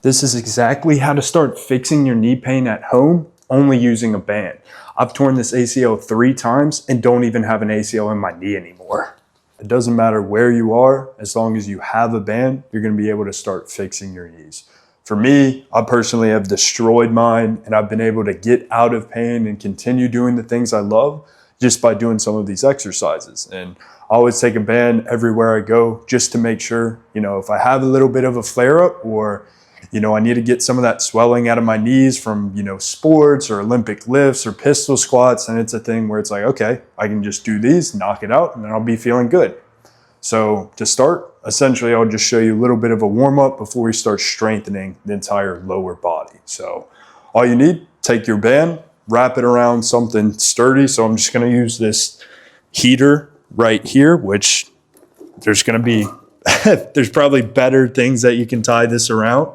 This is exactly how to start fixing your knee pain at home, only using a band. I've torn this ACL 3 times and don't even have an ACL in my knee anymore. It doesn't matter where you are, as long as you have a band, you're gonna be able to start fixing your knees. For me, I personally have destroyed mine, and I've been able to get out of pain and continue doing the things I love just by doing some of these exercises. And I always take a band everywhere I go just to make sure, if I have a little bit of a flare up, or I need to get some of that swelling out of my knees from, sports or Olympic lifts or pistol squats. And it's a thing where it's like, okay, I can just do these, knock it out, and then I'll be feeling good. So to start, essentially, I'll just show you a little bit of a warm up before we start strengthening the entire lower body. So all you need, take your band, wrap it around something sturdy. So I'm just gonna use this heater right here, which there's gonna be, there's probably better things that you can tie this around.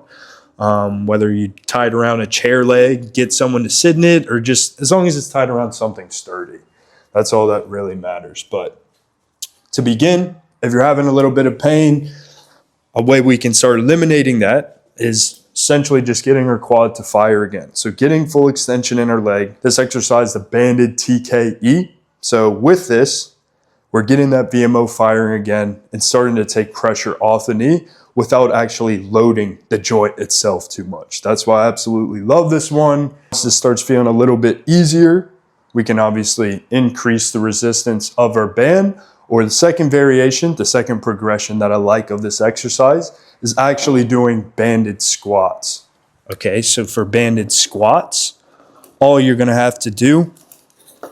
Whether you tie it around a chair leg, get someone to sit in it, or just as long as it's tied around something sturdy. That's all that really matters. But to begin, if you're having a little bit of pain, a way we can start eliminating that is essentially just getting our quad to fire again. So getting full extension in our leg. This exercise, the banded TKE. So with this, we're getting that VMO firing again and starting to take pressure off the knee without actually loading the joint itself too much. That's why I absolutely love this one. Once this starts feeling a little bit easier, we can obviously increase the resistance of our band. Or the second variation, the second progression that I like of this exercise is actually doing banded squats. Okay, so for banded squats, all you're gonna have to do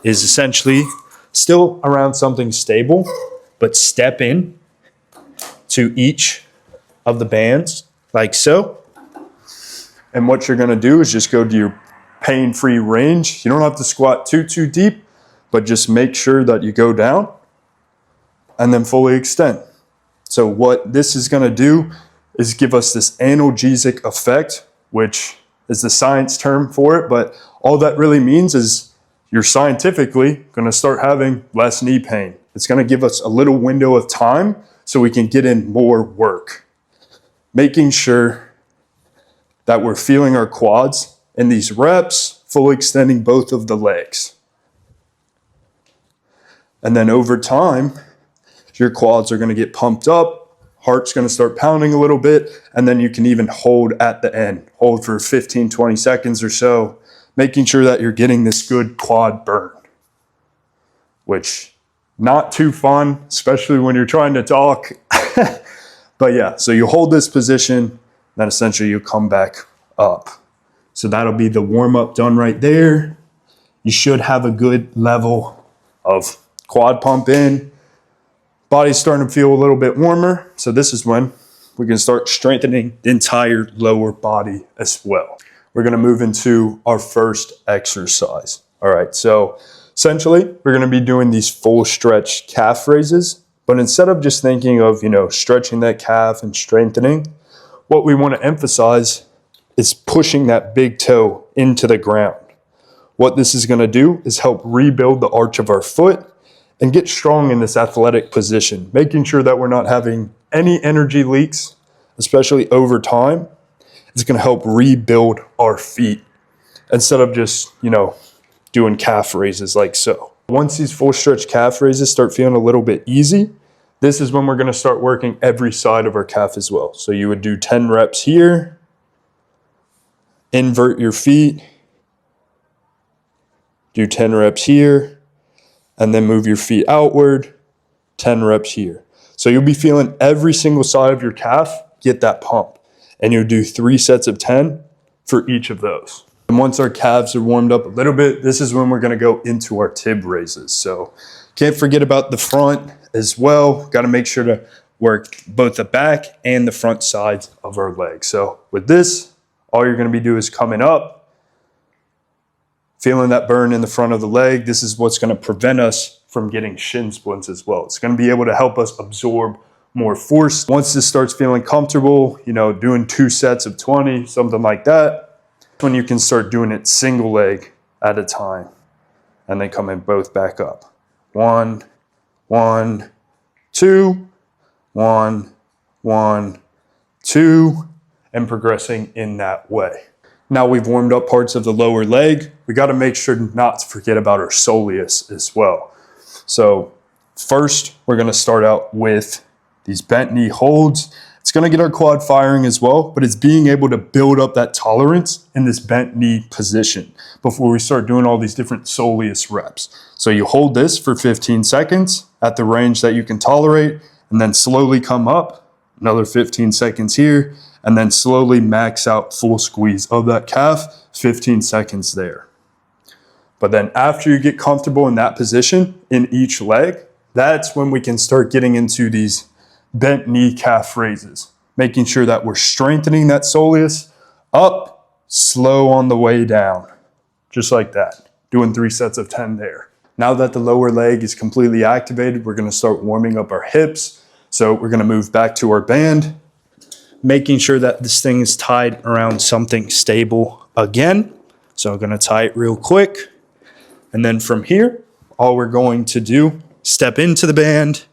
is essentially still around something stable, but step in to each of the bands like so. And what you're gonna do is just go to your pain-free range. You don't have to squat too deep, but just make sure that you go down and then fully extend. So what this is gonna do is give us this analgesic effect, which is the science term for it, but all that really means is you're scientifically gonna start having less knee pain. It's gonna give us a little window of time so we can get in more work. Making sure that we're feeling our quads in these reps, fully extending both of the legs. And then over time, your quads are gonna get pumped up, heart's gonna start pounding a little bit, and then you can even hold at the end. Hold for 15, 20 seconds or so, making sure that you're getting this good quad burn, which not too fun, especially when you're trying to talk. But yeah, so you hold this position, then essentially you come back up. So that'll be the warm up done right there. You should have a good level of quad pump in. Body's starting to feel a little bit warmer. So this is when we can start strengthening the entire lower body as well. We're gonna move into our first exercise. All right, so essentially we're gonna be doing these full stretch calf raises, but instead of just thinking of, stretching that calf and strengthening, what we wanna emphasize is pushing that big toe into the ground. What this is gonna do is help rebuild the arch of our foot and get strong in this athletic position, making sure that we're not having any energy leaks, especially over time. It's gonna help rebuild our feet instead of just, doing calf raises like so. Once these full stretch calf raises start feeling a little bit easy, this is when we're gonna start working every side of our calf as well. So you would do 10 reps here, invert your feet, do 10 reps here, and then move your feet outward, 10 reps here. So you'll be feeling every single side of your calf get that pump. And you'll do 3 sets of 10 for each of those. And once our calves are warmed up a little bit, this is when we're gonna go into our tib raises. So can't forget about the front as well. Gotta make sure to work both the back and the front sides of our legs. So with this, all you're gonna be doing is coming up, feeling that burn in the front of the leg. This is what's gonna prevent us from getting shin splints as well. It's gonna be able to help us absorb more force. Once this starts feeling comfortable, doing 2 sets of 20, something like that, when you can start doing it single leg at a time and then coming both back up. 1, 1, 2, 1, 1, 2, and progressing in that way. Now we've warmed up parts of the lower leg. We got to make sure not to forget about our soleus as well. So first, we're going to start out with these bent knee holds. It's going to get our quad firing as well, but it's being able to build up that tolerance in this bent knee position before we start doing all these different soleus reps. So you hold this for 15 seconds at the range that you can tolerate, and then slowly come up, another 15 seconds here, and then slowly max out full squeeze of that calf, 15 seconds there. But then after you get comfortable in that position in each leg, that's when we can start getting into these bent knee calf raises, making sure that we're strengthening that soleus up, slow on the way down, just like that, doing 3 sets of 10 there. Now that the lower leg is completely activated, we're going to start warming up our hips. So we're going to move back to our band, making sure that this thing is tied around something stable again. So I'm going to tie it real quick. And then from here, all we're going to do, step into the band.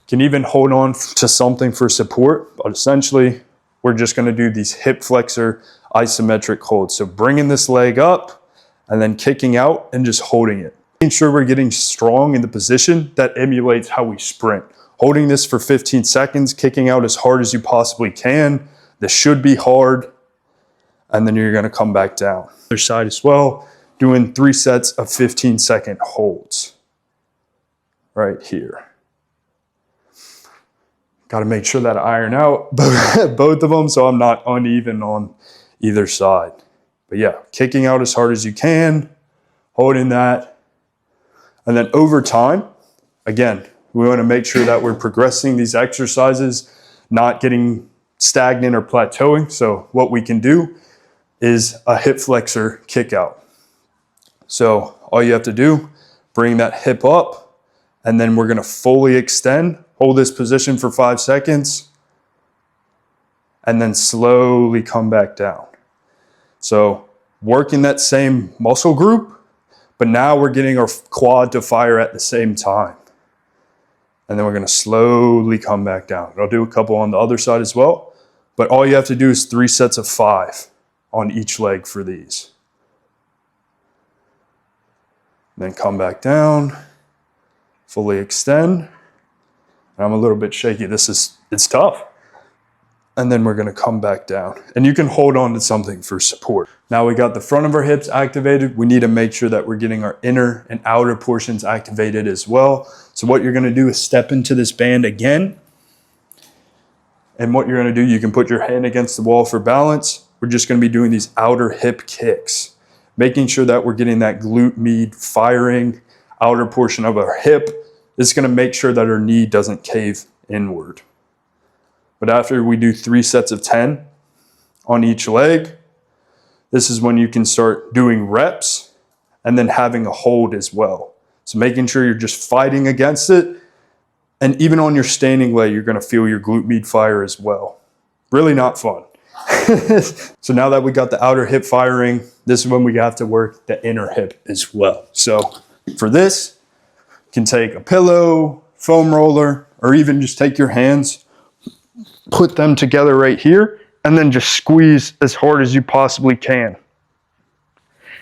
Can even hold on to something for support, but essentially we're just going to do these hip flexor isometric holds. So bringing this leg up and then kicking out and just holding it. Making sure we're getting strong in the position that emulates how we sprint. Holding this for 15 seconds, kicking out as hard as you possibly can. This should be hard. And then you're going to come back down. Other side as well, doing 3 sets of 15-second holds right here. Got to make sure that I iron out both of them so I'm not uneven on either side. But yeah, kicking out as hard as you can, holding that. And then over time, again, we want to make sure that we're progressing these exercises, not getting stagnant or plateauing. So what we can do is a hip flexor kick out. So all you have to do, bring that hip up, and then we're going to fully extend. Hold this position for 5 seconds, and then slowly come back down. So working that same muscle group, but now we're getting our quad to fire at the same time. And then we're going to slowly come back down. I'll do a couple on the other side as well, but all you have to do is 3 sets of 5 on each leg for these. Then come back down, fully extend. I'm a little bit shaky. It's tough. And then we're going to come back down. And you can hold on to something for support. Now we got the front of our hips activated. We need to make sure that we're getting our inner and outer portions activated as well. So what you're going to do is step into this band again. And what you're going to do, you can put your hand against the wall for balance. We're just going to be doing these outer hip kicks, making sure that we're getting that glute med firing, outer portion of our hip. This is going to make sure that our knee doesn't cave inward. But after we do 3 sets of 10 on each leg, this is when you can start doing reps and then having a hold as well. So making sure you're just fighting against it. And even on your standing leg, you're going to feel your glute med fire as well. Really not fun. So now that we got the outer hip firing, this is when we have to work the inner hip as well. So for this, can take a pillow, foam roller, or even just take your hands, put them together right here, and then just squeeze as hard as you possibly can.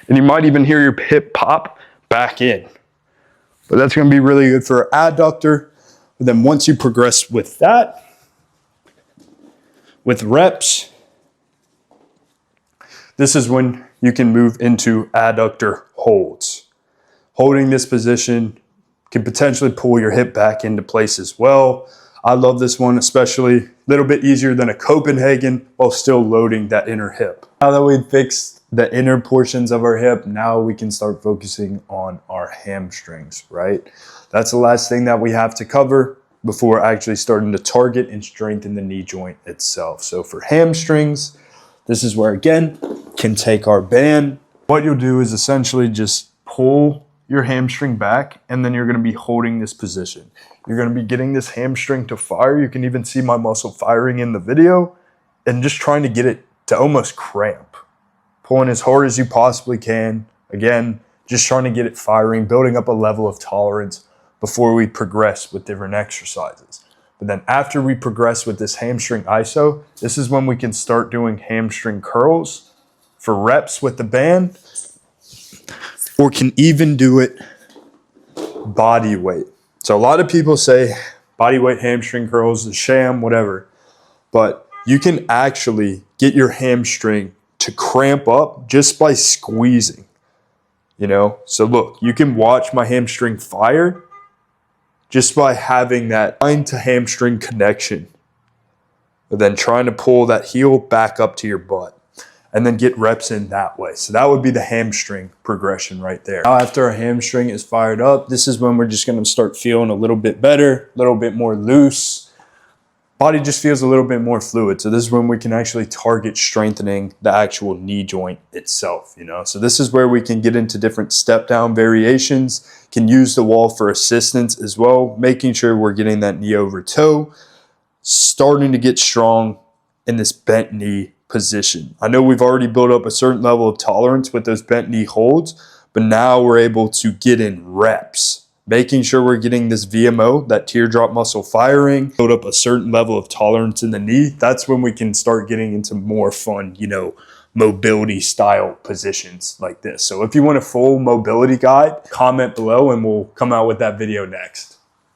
And you might even hear your hip pop back in. But that's going to be really good for our adductor. And then once you progress with that, with reps, this is when you can move into adductor holds. Holding this position can potentially pull your hip back into place as well. I love this one, especially a little bit easier than a Copenhagen while still loading that inner hip. Now that we've fixed the inner portions of our hip, now we can start focusing on our hamstrings, right? That's the last thing that we have to cover before actually starting to target and strengthen the knee joint itself. So for hamstrings, this is where, again, can take our band. What you'll do is essentially just pull your hamstring back, and then you're going to be holding this position. You're going to be getting this hamstring to fire. You can even see my muscle firing in the video, and just trying to get it to almost cramp. Pulling as hard as you possibly can. Again, just trying to get it firing, building up a level of tolerance before we progress with different exercises. But then after we progress with this hamstring iso, this is when we can start doing hamstring curls for reps with the band, or can even do it body weight. So a lot of people say body weight hamstring curls is sham, whatever. But you can actually get your hamstring to cramp up just by squeezing, you know? So look, you can watch my hamstring fire just by having that line to hamstring connection. And then trying to pull that heel back up to your butt. And then get reps in that way. So that would be the hamstring progression right there. Now after our hamstring is fired up, this is when we're just gonna start feeling a little bit better, a little bit more loose. Body just feels a little bit more fluid. So this is when we can actually target strengthening the actual knee joint itself, you know? So this is where we can get into different step down variations, can use the wall for assistance as well, making sure we're getting that knee over toe, starting to get strong in this bent knee position. I know we've already built up a certain level of tolerance with those bent knee holds, but now we're able to get in reps, making sure we're getting this VMO, that teardrop muscle firing, build up a certain level of tolerance in the knee. That's when we can start getting into more fun, you know, mobility style positions like this. So if you want a full mobility guide, comment below and we'll come out with that video next.